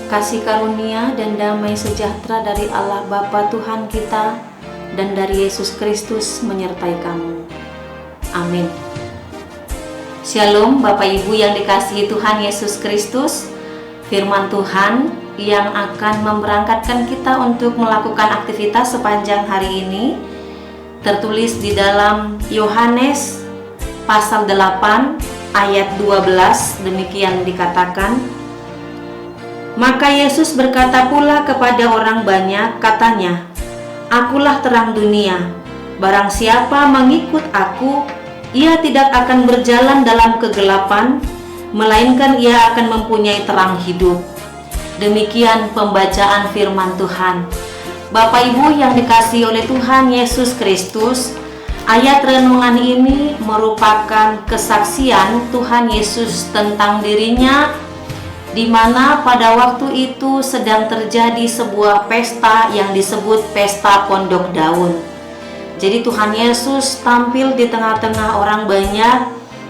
Kasih karunia dan damai sejahtera dari Allah Bapa Tuhan kita dan dari Yesus Kristus menyertai kamu. Amin. Shalom Bapak Ibu yang dikasihi Tuhan Yesus Kristus. Firman Tuhan yang akan memberangkatkan kita untuk melakukan aktivitas sepanjang hari ini tertulis di dalam Yohanes pasal 8 ayat 12. Demikian dikatakan, maka Yesus berkata pula kepada orang banyak, katanya, Akulah terang dunia. Barang siapa mengikut aku, ia tidak akan berjalan dalam kegelapan, melainkan ia akan mempunyai terang hidup. Demikian pembacaan firman Tuhan. Bapak Ibu yang dikasihi oleh Tuhan Yesus Kristus, ayat renungan ini merupakan kesaksian Tuhan Yesus tentang dirinya, di mana pada waktu itu sedang terjadi sebuah pesta yang disebut pesta pondok daun. Jadi Tuhan Yesus tampil di tengah-tengah orang banyak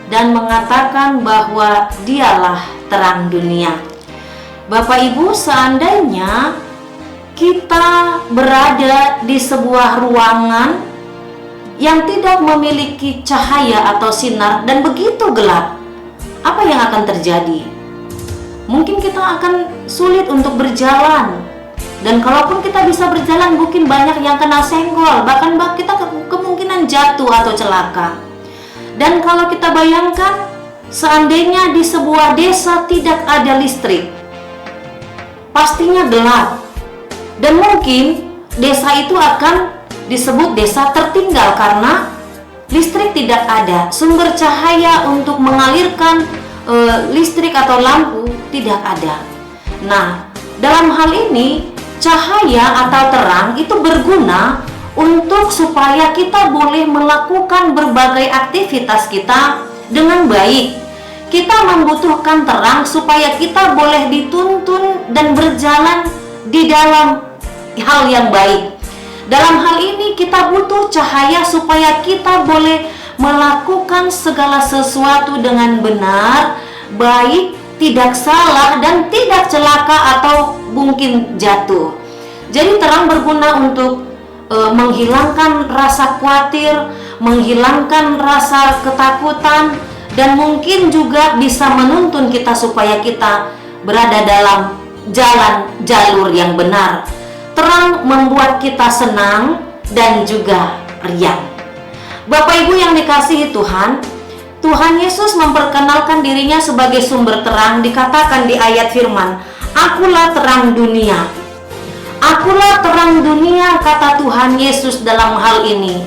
dan mengatakan bahwa dialah terang dunia. Bapak Ibu, seandainya kita berada di sebuah ruangan yang tidak memiliki cahaya atau sinar dan begitu gelap, apa yang akan terjadi? Mungkin kita akan sulit untuk berjalan. Dan kalaupun kita bisa berjalan, mungkin banyak yang kena senggol, bahkan kita kemungkinan jatuh atau celaka. Dan kalau kita bayangkan, seandainya di sebuah desa tidak ada listrik, pastinya gelap. Dan mungkin desa itu akan disebut desa tertinggal karena listrik tidak ada. Sumber cahaya untuk mengalirkan listrik atau lampu tidak ada. Nah, dalam hal ini cahaya atau terang itu berguna untuk supaya kita boleh melakukan berbagai aktivitas kita dengan baik. Kita membutuhkan terang supaya kita boleh dituntun dan berjalan di dalam hal yang baik. Dalam hal ini kita butuh cahaya supaya kita boleh melakukan segala sesuatu dengan benar, baik, tidak salah, dan tidak celaka atau mungkin jatuh. Jadi terang berguna untuk menghilangkan rasa khawatir, menghilangkan rasa ketakutan, dan mungkin juga bisa menuntun kita supaya kita berada dalam jalur yang benar. Terang membuat kita senang dan juga riang. Bapak Ibu yang dikasihi Tuhan, Tuhan Yesus memperkenalkan dirinya sebagai sumber terang. Dikatakan di ayat firman, Akulah terang dunia. Akulah terang dunia, kata Tuhan Yesus dalam hal ini.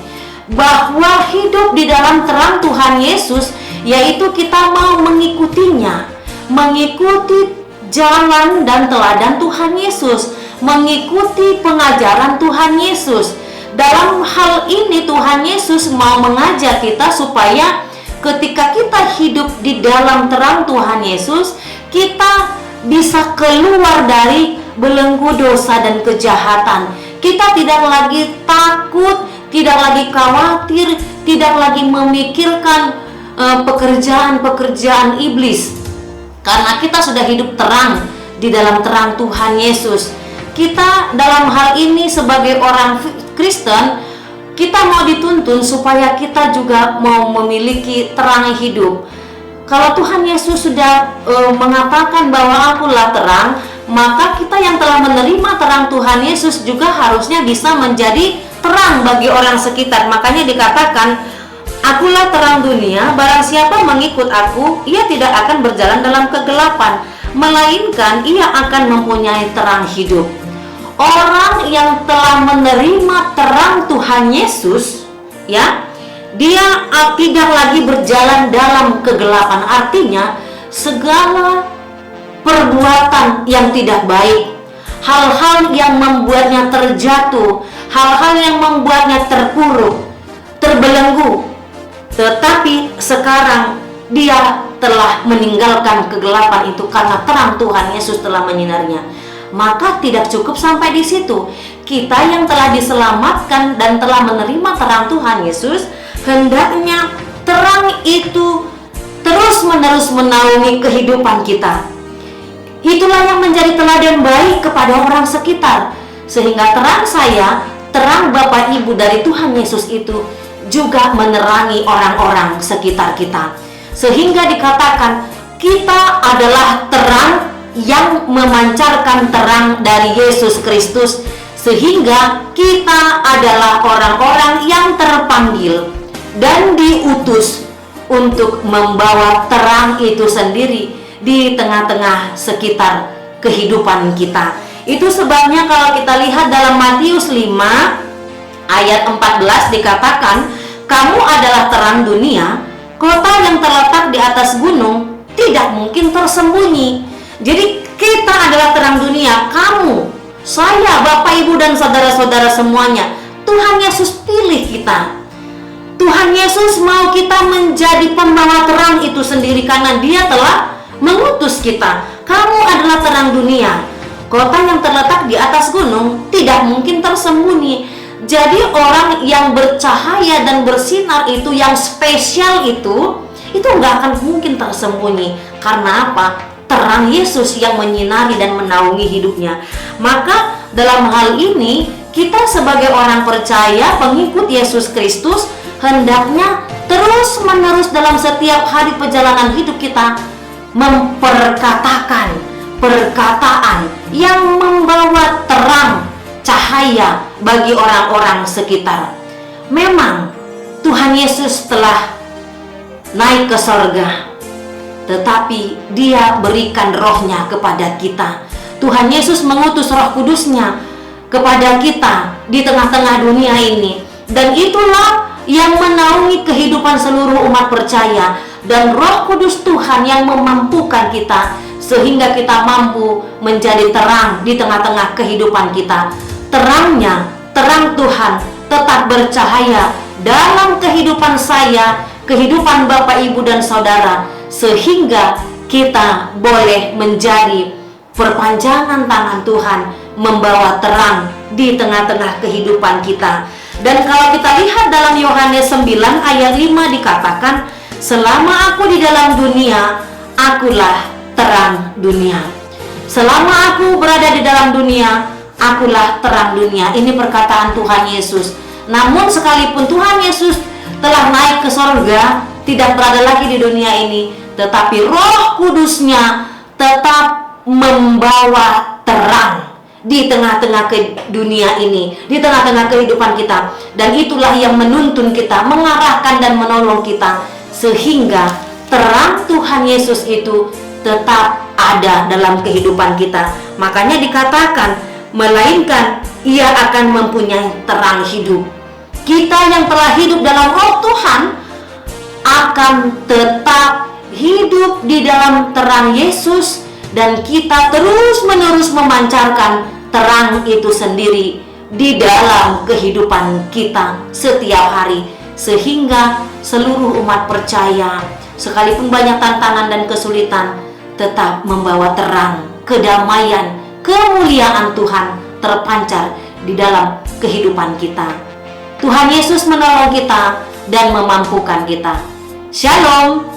Bahwa hidup di dalam terang Tuhan Yesus, yaitu kita mau mengikutinya, mengikuti jalan dan teladan Tuhan Yesus, mengikuti pengajaran Tuhan Yesus. Dalam hal ini Tuhan Yesus mau mengajak kita supaya ketika kita hidup di dalam terang Tuhan Yesus, kita bisa keluar dari belenggu dosa dan kejahatan. Kita tidak lagi takut, tidak lagi khawatir, tidak lagi memikirkan pekerjaan-pekerjaan iblis. Karena kita sudah hidup terang di dalam terang Tuhan Yesus. Kita dalam hal ini sebagai orang Kristen, kita mau dituntun supaya kita juga mau memiliki terang hidup. Kalau Tuhan Yesus sudah mengatakan bahwa Akulah terang, maka kita yang telah menerima terang Tuhan Yesus juga harusnya bisa menjadi terang bagi orang sekitar. Makanya dikatakan, Akulah terang dunia, barang siapa mengikut aku, ia tidak akan berjalan dalam kegelapan, melainkan ia akan mempunyai terang hidup. Orang yang telah menerima terang Tuhan Yesus, ya, dia tidak lagi berjalan dalam kegelapan. Artinya segala perbuatan yang tidak baik, hal-hal yang membuatnya terjatuh, hal-hal yang membuatnya terpuruk, terbelenggu, tetapi sekarang dia telah meninggalkan kegelapan itu karena terang Tuhan Yesus telah menyinarnya. Maka tidak cukup sampai di situ. Kita yang telah diselamatkan dan telah menerima terang Tuhan Yesus, hendaknya terang itu terus-menerus menaungi kehidupan kita. Itulah yang menjadi teladan baik kepada orang sekitar, sehingga terang saya, terang Bapak Ibu dari Tuhan Yesus itu juga menerangi orang-orang sekitar kita. Sehingga dikatakan kita adalah terang yang memancarkan terang dari Yesus Kristus, sehingga kita adalah orang-orang yang terpanggil dan diutus untuk membawa terang itu sendiri di tengah-tengah sekitar kehidupan kita. Itu sebabnya kalau kita lihat dalam Matius 5 ayat 14 dikatakan, kamu adalah terang dunia, kota yang terletak di atas gunung tidak mungkin tersembunyi. Jadi kita adalah terang dunia, kamu, saya, Bapak, Ibu, dan saudara-saudara semuanya. Tuhan Yesus pilih kita. Tuhan Yesus mau kita menjadi pembawa terang itu sendiri karena Dia telah mengutus kita. Kamu adalah terang dunia, kota yang terletak di atas gunung tidak mungkin tersembunyi. Jadi orang yang bercahaya dan bersinar itu, yang spesial itu nggak akan mungkin tersembunyi. Karena apa? Terang Yesus yang menyinari dan menaungi hidupnya. Maka dalam hal ini kita sebagai orang percaya, pengikut Yesus Kristus, hendaknya terus-menerus dalam setiap hari perjalanan hidup kita memperkatakan perkataan yang membawa terang, cahaya bagi orang-orang sekitar. Memang Tuhan Yesus telah naik ke sorga, tetapi Dia berikan rohnya kepada kita. Tuhan Yesus mengutus Roh Kudusnya kepada kita di tengah-tengah dunia ini. Dan itulah yang menaungi kehidupan seluruh umat percaya. Dan Roh Kudus Tuhan yang memampukan kita sehingga kita mampu menjadi terang di tengah-tengah kehidupan kita. Terangnya, terang Tuhan tetap bercahaya dalam kehidupan saya, kehidupan Bapak, Ibu, dan Saudara, sehingga kita boleh menjadi perpanjangan tangan Tuhan, membawa terang di tengah-tengah kehidupan kita. Dan kalau kita lihat dalam Yohanes 9 ayat 5 dikatakan, selama aku di dalam dunia, akulah terang dunia. Selama aku berada di dalam dunia, akulah terang dunia. Ini perkataan Tuhan Yesus. Namun sekalipun Tuhan Yesus telah naik ke sorga, tidak berada lagi di dunia ini, tetapi Roh Kudusnya tetap membawa terang di tengah-tengah dunia ini, di tengah-tengah kehidupan kita. Dan itulah yang menuntun kita, mengarahkan dan menolong kita, sehingga terang Tuhan Yesus itu tetap ada dalam kehidupan kita. Makanya dikatakan, melainkan ia akan mempunyai terang hidup. Kita yang telah hidup dalam Roh Tuhan akan tetap hidup di dalam terang Yesus, dan kita terus-menerus memancarkan terang itu sendiri di dalam kehidupan kita setiap hari, sehingga seluruh umat percaya, sekalipun banyak tantangan dan kesulitan, tetap membawa terang, kedamaian, kemuliaan Tuhan terpancar di dalam kehidupan kita. Tuhan Yesus menolong kita dan memampukan kita. Shalom.